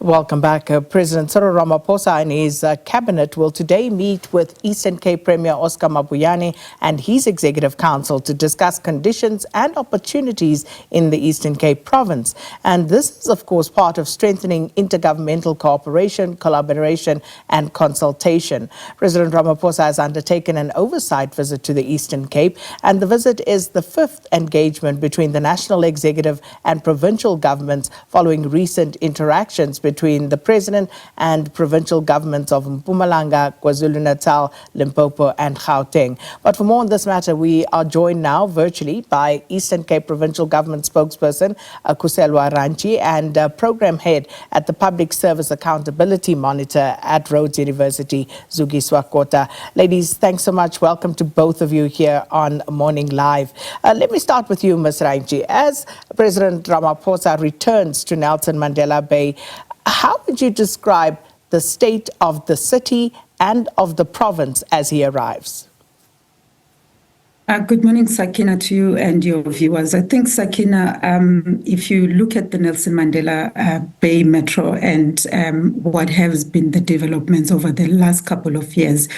Welcome back. President Cyril Ramaphosa and his cabinet will today meet with Eastern Cape Premier Mabuyane and his Executive Council to discuss conditions and opportunities in the Eastern Cape province. And this is, of course, part of strengthening intergovernmental cooperation, collaboration and consultation. President Ramaphosa has undertaken an oversight visit to the Eastern Cape, and the visit is the fifth engagement between the national executive and provincial governments following recent interactions between the President and provincial governments of Mpumalanga, KwaZulu-Natal, Limpopo and Gauteng. But for more on this matter, we are joined now virtually by Eastern Cape Provincial Government spokesperson Khuselwa Rantjie and program head at the Public Service Accountability Monitor at Rhodes University, Zukiswa Kota. Ladies, thanks so much. Welcome to both of you here on Morning Live. Let me start with you, Ms. Rantjie. As President Ramaphosa returns to Nelson Mandela Bay, how would you describe the state of the city and of the province as he arrives? Good morning, Sakina, to you and your viewers. I think, Sakina, if you look at the Nelson Mandela Bay Metro and what has been the developments over the last couple of years,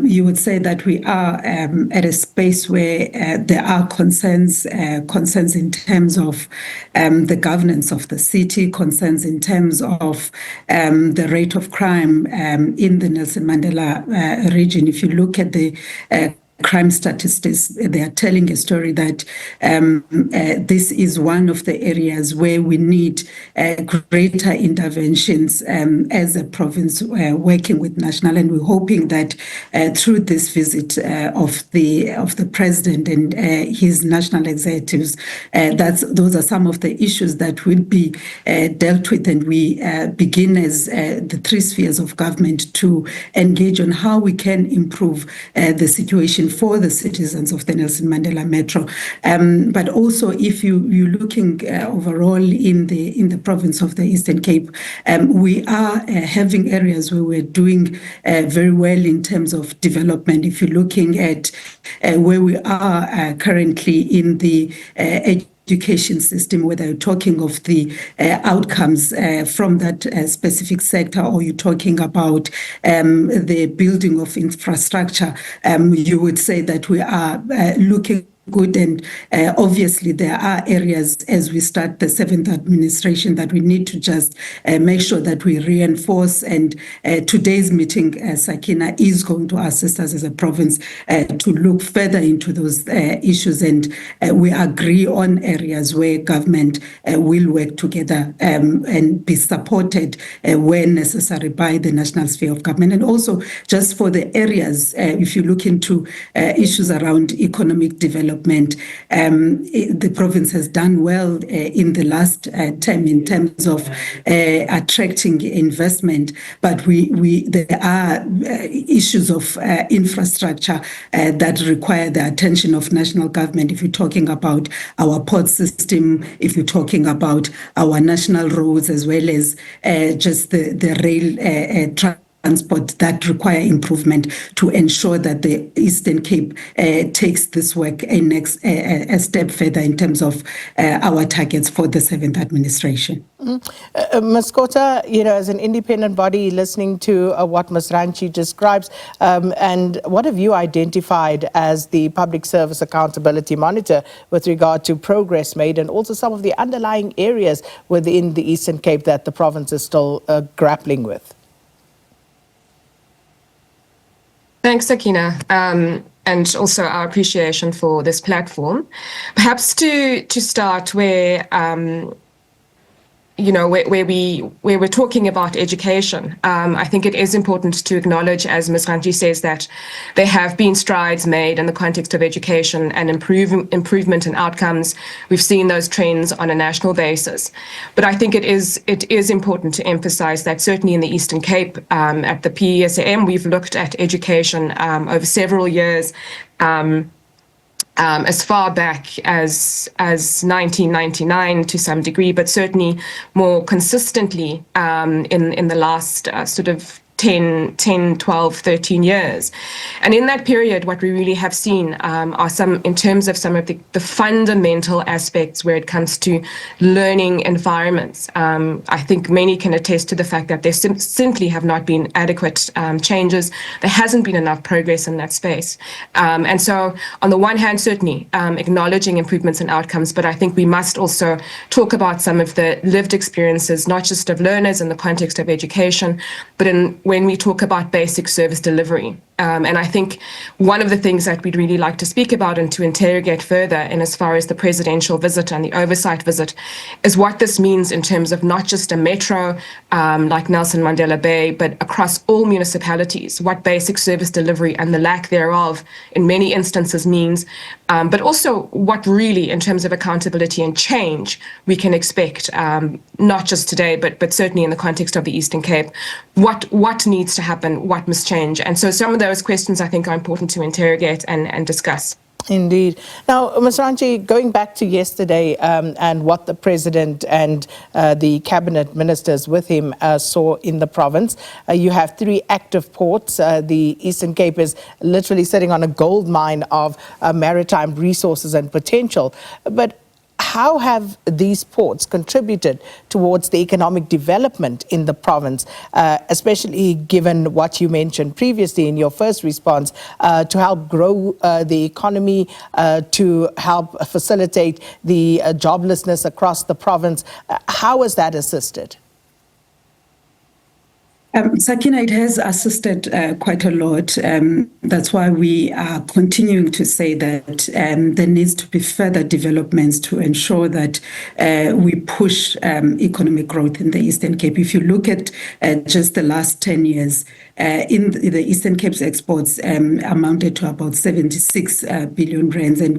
you would say that we are at a space where there are concerns in terms of the governance of the city, concerns in terms of the rate of crime in the Nelson Mandela region. If you look at the crime statistics, they are telling a story that this is one of the areas where we need greater interventions as a province working with national, and we're hoping that through this visit of the president and his national executives, those are some of the issues that will be dealt with, and we begin as the three spheres of government to engage on how we can improve the situation for the citizens of the Nelson Mandela Metro. But also, if you're looking overall in the province of the Eastern Cape, we are having areas where we're doing very well in terms of development. If you're looking at where we are currently in the education system, whether you're talking of the outcomes from that specific sector, or you're talking about the building of infrastructure, you would say that we are looking good. And obviously there are areas as we start the seventh administration that we need to just make sure that we reinforce, and today's meeting, Sakina, is going to assist us as a province to look further into those issues, and we agree on areas where government will work together and be supported where necessary by the national sphere of government. And also just for the areas, if you look into issues around economic development, the province has done well in the last term in terms of attracting investment, but there are issues of infrastructure that require the attention of national government. If you're talking about our port system, if you're talking about our national roads, as well as just the rail transport that require improvement to ensure that the Eastern Cape takes this work a step further in terms of our targets for the seventh administration. Ms. Kota, as an independent body, listening to what Ms. Rantjie describes, and what have you identified as the Public Service Accountability Monitor with regard to progress made, and also some of the underlying areas within the Eastern Cape that the province is still grappling with? Thanks, Sakina, and also our appreciation for this platform. Perhaps to start where where we're talking about education, I think it is important to acknowledge, as Ms. Rantjie says, that there have been strides made in the context of education and improvement in outcomes. We've seen those trends on a national basis. But I think it is important to emphasize that certainly in the Eastern Cape, at the PESAM, we've looked at education over several years, as far back as 1999 to some degree, but certainly more consistently in the last sort of 10, 12, 13 years. And in that period, what we really have seen are in terms of some of the fundamental aspects where it comes to learning environments. I think many can attest to the fact that there simply have not been adequate changes. There hasn't been enough progress in that space. And so on the one hand, certainly acknowledging improvements and outcomes, but I think we must also talk about some of the lived experiences, not just of learners in the context of education, but when we talk about basic service delivery. And I think one of the things that we'd really like to speak about and to interrogate further, and as far as the presidential visit and the oversight visit, is what this means in terms of not just a metro like Nelson Mandela Bay, but across all municipalities, what basic service delivery and the lack thereof in many instances means, but also what really, in terms of accountability and change, we can expect, not just today, but certainly in the context of the Eastern Cape, what needs to happen, what must change. And so some of those questions I think are important to interrogate and discuss. Indeed. Now, Ms. Rantjie, going back to yesterday and what the President and the Cabinet Ministers with him saw in the province, you have 3 active ports. The Eastern Cape is literally sitting on a gold mine of maritime resources and potential. But how have these ports contributed towards the economic development in the province, especially given what you mentioned previously in your first response, to help grow the economy, to help facilitate the joblessness across the province? How has that assisted? Sakina, it has assisted quite a lot. That's why we are continuing to say that there needs to be further developments to ensure that we push economic growth in the Eastern Cape. If you look at just the last 10 years, in the Eastern Cape's exports amounted to about 76 billion rands, and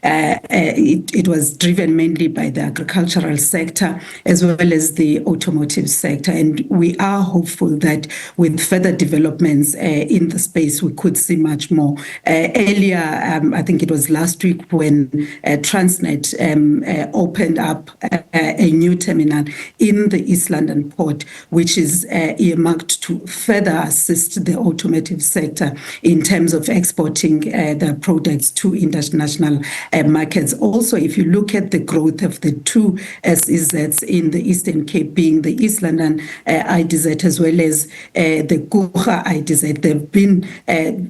it was driven mainly by the agricultural sector as well as the automotive sector. And we are hopeful that with further developments in the space, we could see much more. Earlier, I think it was last week when Transnet opened up a new terminal in the East London port, which is earmarked to further assist the automotive sector in terms of exporting their products to international markets. Also, if you look at the growth of the 2 SEZs in the Eastern Cape, being the East London IDZ as well as the Guha IDZ, they've been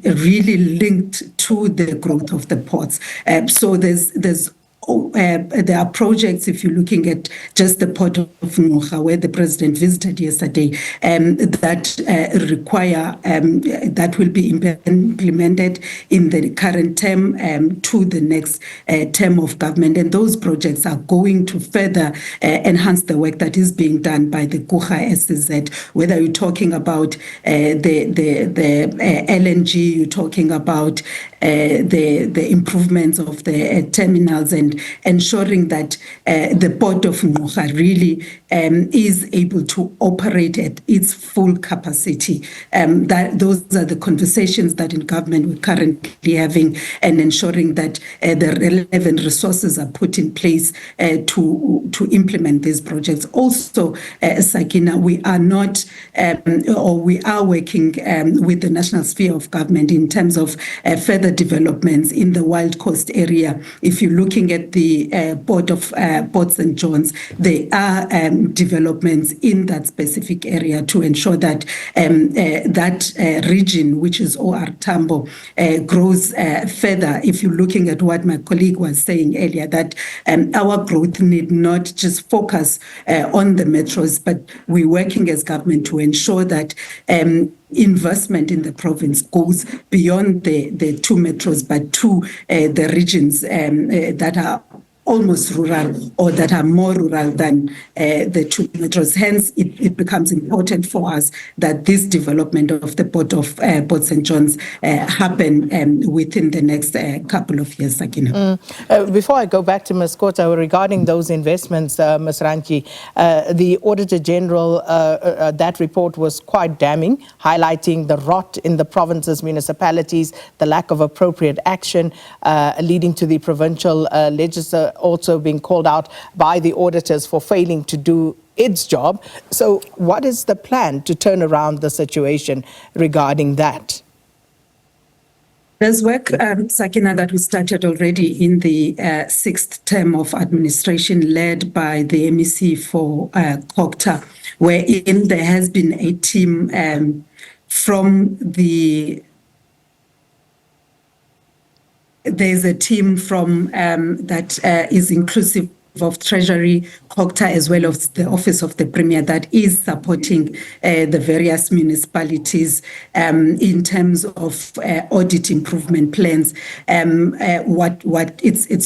really linked to the growth of the ports. So there are projects, if you're looking at just the port of Ngqura, where the President visited yesterday, that require, that will be implemented in the current term to the next term of government. And those projects are going to further enhance the work that is being done by the Guha SEZ, whether you're talking about the LNG, you're talking about the improvements of the terminals and ensuring that the port of Ngqura really is able to operate at its full capacity. Those are the conversations that in government we're currently having, and ensuring that the relevant resources are put in place to implement these projects. Also, Sakina, we are not, or we are working with the national sphere of government in terms of further developments in the Wild Coast area. If you're looking at the port of Port St. John's, there are developments in that specific area to ensure that that region, which is OR Tambo, grows further. If you're looking at what my colleague was saying earlier, that our growth need not just focus on the metros, but we're working as government to ensure that investment in the province goes beyond the 2 metros, but to the regions that are almost rural or that are more rural than the 2 metros. Hence, it becomes important for us that this development of the port of Port St. John's happen within the next couple of years, Sakina. Before I go back to Ms. Kota, regarding those investments, Ms. Rantjie, the Auditor General, that report was quite damning, highlighting the rot in the province's municipalities, the lack of appropriate action, leading to the provincial legislature also being called out by the auditors for failing to do its job. So what is the plan to turn around the situation regarding that? There's work, Sakina, that we started already in the sixth term of administration led by the MEC for Kota, wherein there has been a team there's a team from that is inclusive of Treasury, Kota, as well as the Office of the Premier, that is supporting the various municipalities in terms of audit improvement plans. It's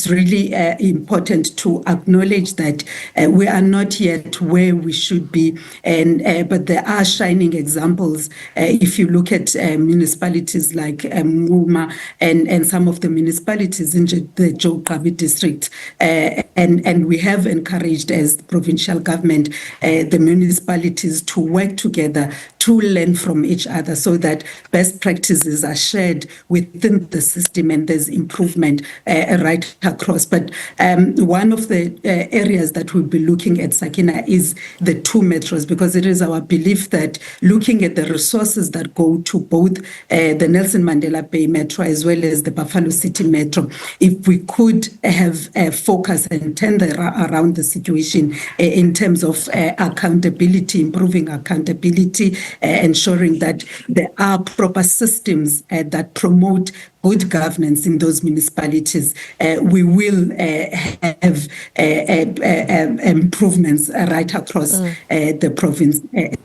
really important to acknowledge that we are not yet where we should be, but there are shining examples. If you look at municipalities like Muma and some of the municipalities in the Jokabi district, and we have encouraged as the provincial government the municipalities to work together to learn from each other so that best practices are shared within the system and there's improvement right across. But one of the areas that we'll be looking at, Sakina, is the two metros, because it is our belief that looking at the resources that go to both the Nelson Mandela Bay Metro as well as the Buffalo City Metro, if we could have a focus and turn around the situation in terms of accountability, improving accountability, ensuring that there are proper systems that promote good governance in those municipalities, we will have improvements right across the province,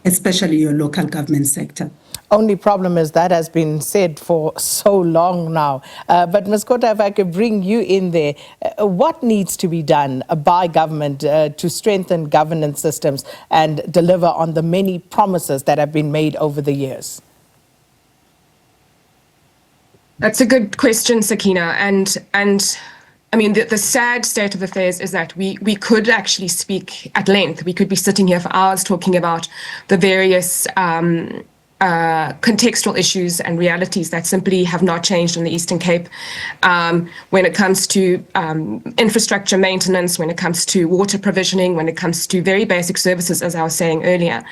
especially your local government sector. Only problem is that has been said for so long now. But Ms. Kota, if I could bring you in there, what needs to be done by government to strengthen governance systems and deliver on the many promises that have been made over the years? That's a good question, Sakina. And I mean, the sad state of affairs is that we could actually speak at length. We could be sitting here for hours talking about the various contextual issues and realities that simply have not changed in the Eastern Cape when it comes to infrastructure maintenance, when it comes to water provisioning, when it comes to very basic services, as I was saying earlier.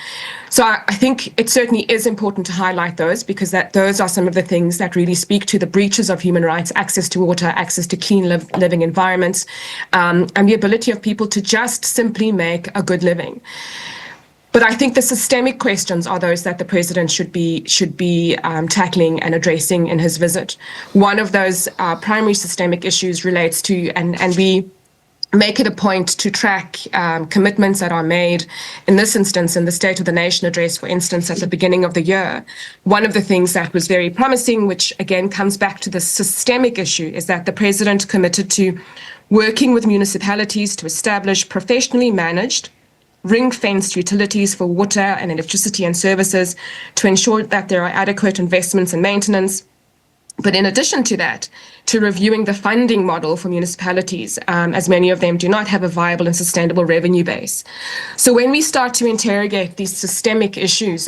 So I think it certainly is important to highlight those, because those are some of the things that really speak to the breaches of human rights: access to water, access to clean living environments, and the ability of people to just simply make a good living. But I think the systemic questions are those that the president should be tackling and addressing in his visit. One of those primary systemic issues relates to, and we make it a point to track commitments that are made, in this instance, in the State of the Nation address, for instance, at the beginning of the year. One of the things that was very promising, which again comes back to the systemic issue, is that the president committed to working with municipalities to establish professionally managed, ring-fenced utilities for water and electricity and services, to ensure that there are adequate investments and maintenance. But in addition to that, to reviewing the funding model for municipalities, as many of them do not have a viable and sustainable revenue base. So when we start to interrogate these systemic issues,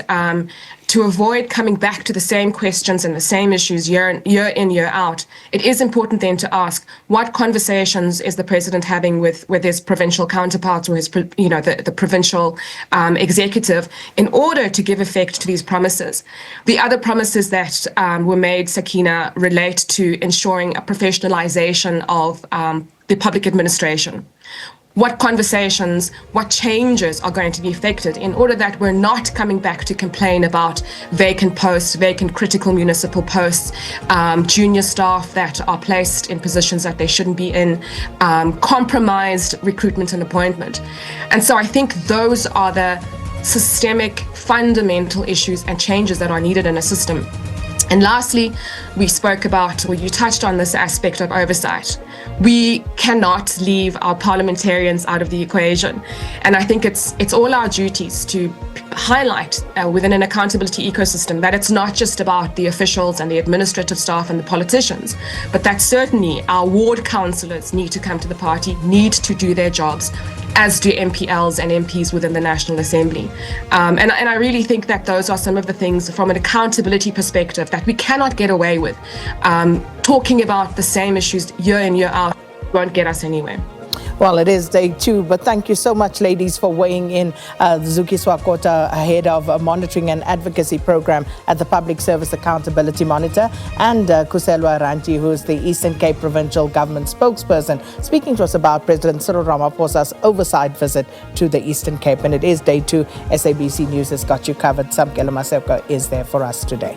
to avoid coming back to the same questions and the same issues year in, year out, it is important then to ask, what conversations is the president having with his provincial counterparts or his, the provincial executive, in order to give effect to these promises? The other promises that were made, Sakina, relate to ensuring a professionalization of the public administration. What conversations, what changes are going to be effected in order that we're not coming back to complain about vacant posts, vacant critical municipal posts, junior staff that are placed in positions that they shouldn't be in, compromised recruitment and appointment. And so I think those are the systemic, fundamental issues and changes that are needed in a system. And lastly, we spoke about, or you touched on this aspect of oversight. We cannot leave our parliamentarians out of the equation. And I think it's all our duties to highlight within an accountability ecosystem that it's not just about the officials and the administrative staff and the politicians, but that certainly our ward councillors need to come to the party, need to do their jobs, as do MPLs and MPs within the National Assembly. And I really think that those are some of the things from an accountability perspective that we cannot get away with. Talking about the same issues year in, year out won't get us anywhere. Well, it is day 2, but thank you so much, ladies, for weighing in. Zukiswa Kota, head of a monitoring and advocacy program at the Public Service Accountability Monitor, and Khuselwa Rantjie, who is the Eastern Cape Provincial Government spokesperson, speaking to us about President Cyril Ramaphosa's oversight visit to the Eastern Cape. And it is day 2. SABC News has got you covered. Samkela Maseko is there for us today.